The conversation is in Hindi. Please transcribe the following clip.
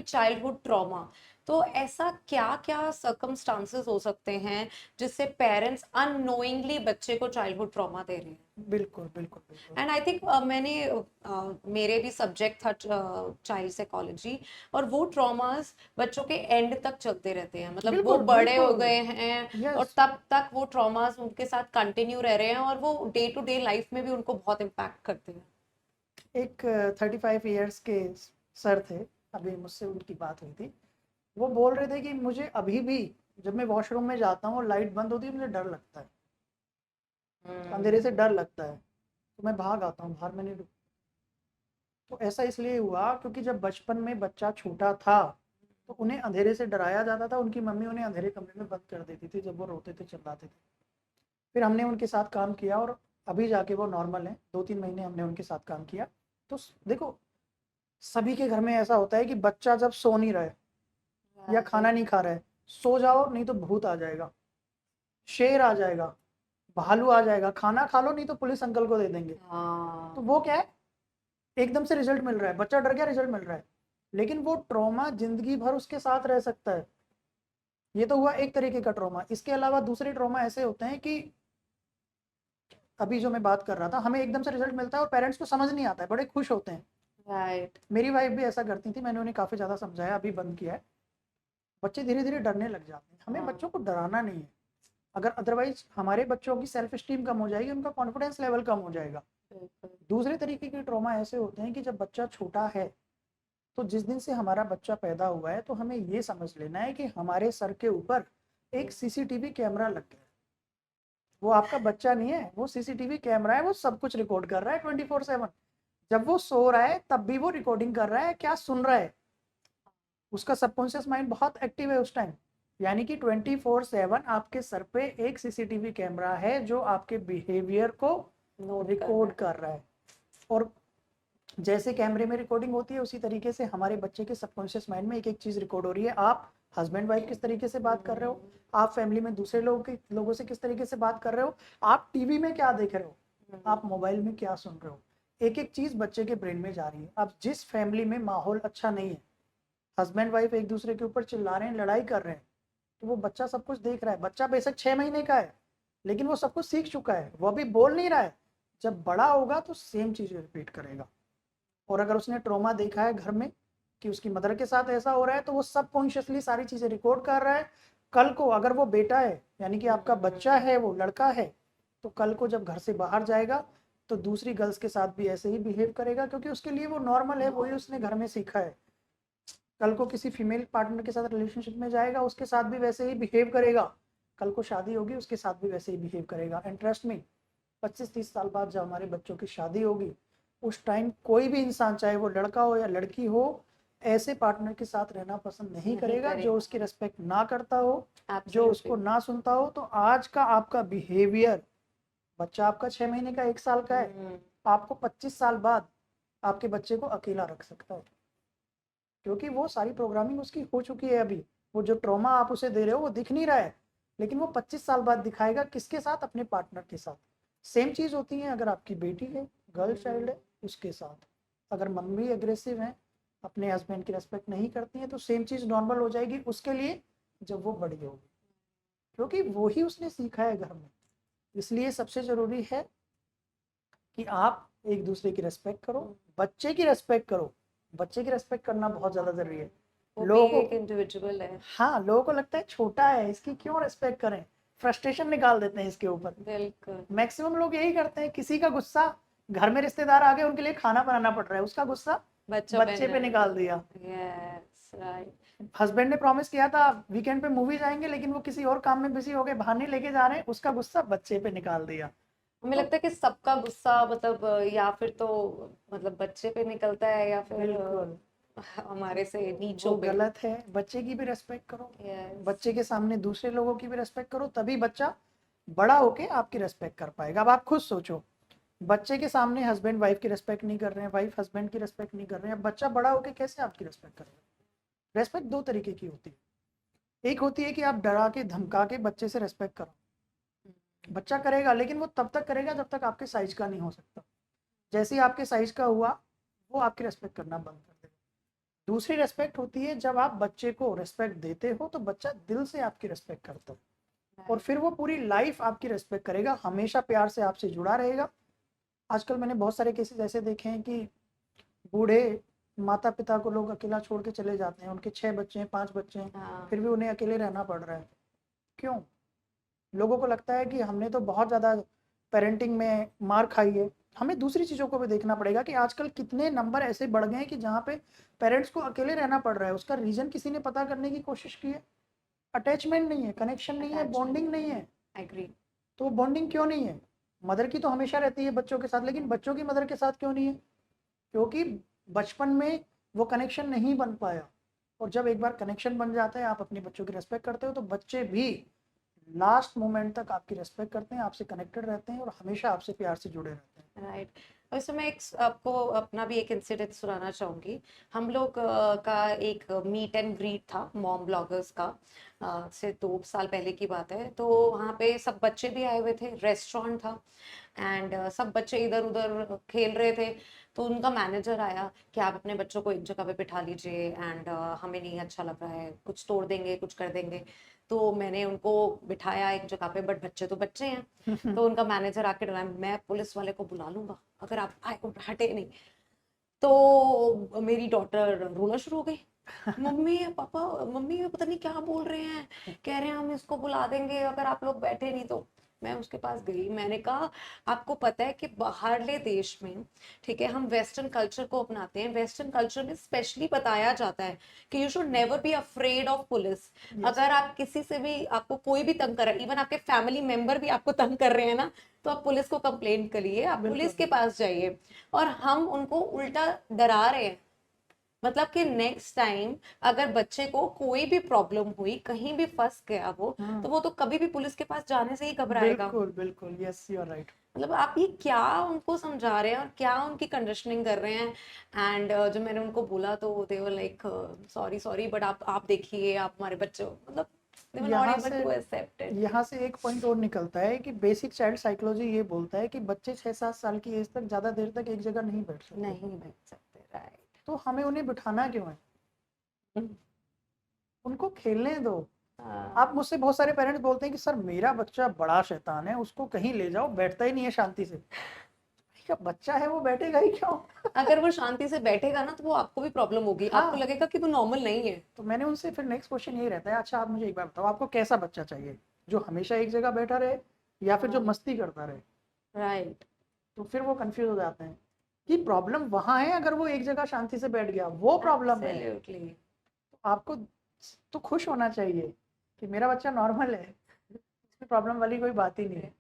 With childhood trauma. तो ऐसा क्या क्या सर्कमस्टांसेस हो सकते हैं जिससे पेरेंट्स अननोइंगली बच्चे को चाइल्डहुड ट्रॉमा दे रहे हैं? बिल्कुल बिल्कुल बिल्कुल। एंड आई थिंक मैंने मेरे भी सब्जेक्ट था चाइल्ड साइकोलॉजी, और वो ट्रॉमास बच्चों के एंड तक चलते रहते हैं, मतलब वो बिल्कुल बड़े हो बिल्कुल। गए हैं और यस। तब तक वो ट्रॉमास उनके साथ कंटिन्यू रह रहे हैं, और वो डे टू डे लाइफ में भी उनको बहुत इम्पैक्ट करते हैं। एक 35 ईयर्स के सर थे, अभी मुझसे उनकी बात हुई थी। वो बोल रहे थे कि मुझे अभी भी जब मैं वॉशरूम में जाता हूँ और लाइट बंद होती है मुझे डर लगता है, अंधेरे से डर लगता है, तो मैं भाग आता हूँ बाहर, मैंने तो ऐसा इसलिए हुआ क्योंकि जब बचपन में बच्चा छोटा था तो उन्हें अंधेरे से डराया जाता था, उनकी मम्मी उन्हें अंधेरे कमरे में बंद कर देती थी जब वो रोते थे चिल्लाते थे। फिर हमने उनके साथ काम किया और अभी जाके वो नॉर्मल है, 2-3 महीने हमने उनके साथ काम किया। तो देखो, सभी के घर में ऐसा होता है कि बच्चा जब सो नहीं रहा है या खाना नहीं खा रहा है, सो जाओ नहीं तो भूत आ जाएगा, शेर आ जाएगा, भालू आ जाएगा, खाना खा लो नहीं तो पुलिस अंकल को दे देंगे। तो हाँ। वो क्या है, एकदम से रिजल्ट मिल रहा है, बच्चा डर गया, रिजल्ट मिल रहा है, लेकिन वो ट्रॉमा जिंदगी भर उसके साथ रह सकता है। ये तो हुआ एक तरीके का ट्रॉमा। इसके अलावा दूसरे ट्रॉमा ऐसे होते हैं कि अभी जो मैं बात कर रहा था, हमें एकदम से रिजल्ट मिलता है और पेरेंट्स को समझ नहीं आता है, बड़े खुश होते हैं। राइट। मेरी वाइफ भी ऐसा करती थी, मैंने उन्हें काफ़ी ज़्यादा समझाया, अभी बंद किया है। बच्चे धीरे धीरे डरने लग जाते हैं, हमें हाँ। बच्चों को डराना नहीं है। अगर अदरवाइज हमारे बच्चों की सेल्फ स्टीम कम हो जाएगी, उनका कॉन्फिडेंस लेवल कम हो जाएगा। बिल्कुल। दूसरे तरीके के ट्रॉमा ऐसे होते हैं कि जब बच्चा छोटा है, तो जिस दिन से हमारा बच्चा पैदा हुआ है तो हमें ये समझ लेना है कि हमारे सर के ऊपर एक सीसीटीवी कैमरा लग गया है। वो आपका बच्चा नहीं है, वो सीसीटीवी कैमरा है, वो सब कुछ रिकॉर्ड कर रहा है 24/7। जब वो सो रहा है तब भी वो रिकॉर्डिंग कर रहा है, क्या सुन रहा है। उसका सबकॉन्शियस माइंड बहुत एक्टिव है उस टाइम। यानी कि 24/7 आपके सर पे एक सीसीटीवी कैमरा है जो आपके बिहेवियर को नोट कर रहा रिकॉर्ड है। कर रहा है। और जैसे कैमरे में रिकॉर्डिंग होती है उसी तरीके से हमारे बच्चे के सबकॉन्शियस माइंड में एक एक चीज रिकॉर्ड हो रही है। आप हस्बैंड वाइफ किस तरीके से बात कर रहे हो, आप फैमिली में दूसरे लोगों से किस तरीके से बात कर रहे हो, आप टीवी में क्या देख रहे हो, आप मोबाइल में क्या सुन रहे हो, एक एक चीज बच्चे के ब्रेन में जा रही है। अब जिस फैमिली में माहौल अच्छा नहीं है, हस्बैंड वाइफ एक दूसरे के ऊपर चिल्ला रहे हैं, लड़ाई कर रहे हैं, तो वो बच्चा सब कुछ देख रहा है। बच्चा बेशक 6 महीने का है, लेकिन वो सब कुछ सीख चुका है, वो अभी बोल नहीं रहा है। जब बड़ा होगा तो सेम चीज रिपीट करेगा। और अगर उसने ट्रॉमा देखा है घर में कि उसकी मदर के साथ ऐसा हो रहा है, तो वो सब कॉन्शियसली सारी चीजें रिकॉर्ड कर रहा है। कल को अगर वो बेटा है, यानी कि आपका बच्चा है, वो लड़का है, तो कल को जब घर से बाहर जाएगा तो दूसरी गर्ल्स के साथ भी ऐसे ही बिहेव करेगा, क्योंकि उसके लिए वो नॉर्मल है, वही उसने घर में सीखा है। कल को किसी फीमेल पार्टनर के साथ रिलेशनशिप में जाएगा, उसके साथ भी वैसे ही बिहेव करेगा। कल को शादी होगी, उसके साथ भी वैसे ही बिहेव करेगा। एंड ट्रस्ट में, 25-30 साल बाद जब हमारे बच्चों की शादी होगी, उस टाइम कोई भी इंसान, चाहे वो लड़का हो या लड़की हो, ऐसे पार्टनर के साथ रहना पसंद नहीं नहीं करेगा जो करेगा। उसकी रिस्पेक्ट ना करता हो, जो एब्सोल्युटली। उसको ना सुनता हो। तो आज का आपका बिहेवियर, बच्चा आपका 6 महीने का 1 साल का है, आपको 25 साल बाद आपके बच्चे को अकेला रख सकता है, क्योंकि वो सारी प्रोग्रामिंग उसकी हो चुकी है। अभी वो जो ट्रॉमा आप उसे दे रहे हो वो दिख नहीं रहा है, लेकिन वो 25 साल बाद दिखाएगा, किसके साथ, अपने पार्टनर के साथ। सेम चीज़ होती है अगर आपकी बेटी है, गर्ल चाइल्ड है, उसके साथ। अगर मम्मी एग्रेसिव है, अपने हस्बैंड की रेस्पेक्ट नहीं करती है, तो सेम चीज़ नॉर्मल हो जाएगी उसके लिए जब वो बड़ी होगी, क्योंकि वो ही उसने सीखा है घर में। इसलिए सबसे ज़रूरी है कि आप एक दूसरे की रेस्पेक्ट करो, बच्चे की रेस्पेक्ट करो। बच्चे की रेस्पेक्ट करना बहुत ज़्यादा ज़रूरी है। वो भी लोगों एक को, इंडिविजुअल है। हाँ, लोगों को लगता है छोटा है, इसकी क्यों रिस्पेक्ट करें, फ्रस्ट्रेशन निकाल देते हैं इसके ऊपर। बिल्कुल। मैक्सिमम लोग यही करते हैं, किसी का गुस्सा, घर में रिश्तेदार आ गए, उनके लिए खाना बनाना पड़ रहा है, उसका गुस्सा बच्चों पे बच्चे पे निकाल दिया। Yes, right. हस्बैंड ने प्रॉमिस किया था वीकेंड पे मूवी जाएंगे, लेकिन वो किसी और काम में बिजी हो गए, बाहर नहीं लेके जा रहे हैं, उसका गुस्सा बच्चे पे निकाल दिया। हमें तो लगता है कि सबका गुस्सा मतलब या फिर तो मतलब बच्चे पे निकलता है या फिर बिल्कुल, हमारे से वो नीचों पे। गलत है। बच्चे की भी रेस्पेक्ट करो, यस। बच्चे के सामने दूसरे लोगों की भी रेस्पेक्ट करो, तभी बच्चा बड़ा होके आपकी रेस्पेक्ट कर पाएगा। अब आप खुद सोचो, बच्चे के सामने हस्बैंड वाइफ की रेस्पेक्ट नहीं कर रहे हैं, वाइफ हस्बैंड की रेस्पेक्ट नहीं कर रहे हैं, अब बच्चा बड़ा होके कैसे आपकी रेस्पेक्ट करेगा। रेस्पेक्ट दो तरीके की होती है। एक होती है कि आप डरा के धमका के बच्चे से रेस्पेक्ट करो, बच्चा करेगा, लेकिन वो तब तक करेगा जब तक आपके साइज का नहीं हो सकता। जैसे ही आपके साइज का हुआ, वो आपकी रेस्पेक्ट करना बंद कर देगा। दूसरी रेस्पेक्ट होती है जब आप बच्चे को रेस्पेक्ट देते हो तो बच्चा दिल से आपकी रेस्पेक्ट करता है और फिर वो पूरी लाइफ आपकी रेस्पेक्ट करेगा, हमेशा प्यार से आपसे जुड़ा रहेगा। आजकल मैंने बहुत सारे केसेस ऐसे देखे हैं कि बूढ़े माता पिता को लोग अकेला छोड़ के चले जाते हैं, उनके 6 बच्चे हैं, 5 बच्चे हैं, हाँ, फिर भी उन्हें अकेले रहना पड़ रहा है। क्यों? लोगों को लगता है कि हमने तो बहुत ज़्यादा पेरेंटिंग में मार खाई है। हमें दूसरी चीज़ों को भी देखना पड़ेगा कि आजकल कितने नंबर ऐसे बढ़ गए हैं कि जहाँ पे पेरेंट्स को अकेले रहना पड़ रहा है। उसका रीज़न किसी ने पता करने की कोशिश की है? अटैचमेंट नहीं है, कनेक्शन नहीं है, बॉन्डिंग नहीं है। एग्री। तो बॉन्डिंग क्यों नहीं है? मदर की तो हमेशा रहती है बच्चों के साथ, लेकिन बच्चों की मदर के साथ क्यों नहीं है? क्योंकि बचपन में वो कनेक्शन नहीं बन पाया। और जब एक बार कनेक्शन बन जाता है, आप अपने बच्चों की रेस्पेक्ट करते हो, तो बच्चे भी लास्ट मोमेंट तक आपकी रेस्पेक्ट करते हैं, आपसे कनेक्टेड रहते हैं और हमेशा आपसे प्यार से जुड़े रहते हैं। राइट। वैसे मैं एक आपको अपना भी एक इंसिडेंट सुनाना चाहूंगी। हम लोग का एक मीट एंड ग्रीट था मॉम ब्लॉगर्स का, से 2 साल पहले की बात है। तो वहाँ पे सब बच्चे भी आए हुए थे, रेस्टोरेंट था एंड सब बच्चे इधर उधर खेल रहे थे। तो उनका मैनेजर आया कि आप अपने बच्चों को एक जगह पे बिठा लीजिए एंड हमें नहीं अच्छा लग रहा है, कुछ तोड़ देंगे, कुछ कर देंगे। तो मैंने उनको बिठाया एक जगह पे, बट बच्चे तो बच्चे हैं। तो उनका मैनेजर आके डरा, मैं पुलिस वाले को बुला लूंगा अगर आप हटे नहीं। तो मेरी डॉटर रोना शुरू हो गई, मम्मी पापा, मम्मी ये पता नहीं क्या बोल रहे हैं, कह रहे हैं हम इसको बुला देंगे अगर आप लोग बैठे नहीं तो। मैं उसके पास गई, मैंने कहा आपको पता है कि बाहरले देश में, ठीक है, हम वेस्टर्न कल्चर को अपनाते हैं, वेस्टर्न कल्चर में स्पेशली बताया जाता है कि you should never be afraid of police. अगर आप किसी से भी, आपको कोई भी तंग कर रहा है, इवन आपके फैमिली मेंबर भी आपको तंग कर रहे हैं ना, तो आप पुलिस को कंप्लेंट करिए, आप बिल्कुल पुलिस के पास जाइए। और हम उनको उल्टा डरा रहे हैं, मतलब कि नेक्स्ट टाइम अगर बच्चे को कोई भी प्रॉब्लम हुई, कहीं भी फंस गया वो, तो वो तो कभी भी पुलिस के पास जाने से ही घबराएगा। बिल्कुल बिल्कुल, यस यू आर राइट। मतलब आप ये क्या उनको समझा रहे हैं और क्या उनकी कंडीशनिंग कर रहे हैं। एंड जो मैंने उनको बोला तो they were like sorry sorry, but आप देखिए, आप हमारे बच्चे हो, मतलब दे वर नॉट यहाँ एबल से टू एक्सेप्ट इट। यहाँ से एक पॉइंट और निकलता है कि बेसिक चाइल्ड साइकोलॉजी ये बोलता है कि बच्चे 6-7 साल की एज तक ज़्यादा देर तक एक जगह नहीं बैठ सकते। नहीं बैठ सकते, राइट। तो हमें उन्हें बिठाना क्यों है? उनको खेलने दो। आप मुझसे बहुत सारे पेरेंट्स बोलते हैं कि सर मेरा बच्चा बड़ा शैतान है, उसको कहीं ले जाओ, बैठता ही नहीं है शांति से। क्या बच्चा है, वो बैठेगा ही क्यों? अगर वो शांति से बैठेगा ना तो वो आपको भी प्रॉब्लम होगी, आपको हाँ, लगेगा कि वो नॉर्मल नहीं है। तो मैंने उनसे फिर नेक्स्ट क्वेश्चन यही रहता है, अच्छा आप मुझे एक बार बताओ, आपको कैसा बच्चा चाहिए? जो हमेशा एक जगह बैठा रहे या फिर जो मस्ती करता रहे? राइट। तो फिर वो कंफ्यूज हो जाते हैं कि प्रॉब्लम वहां है, अगर वो एक जगह शांति से बैठ गया वो प्रॉब्लम है। एब्सोल्युटली। तो आपको तो खुश होना चाहिए कि मेरा बच्चा नॉर्मल है, इसमें प्रॉब्लम वाली कोई बात ही नहीं है।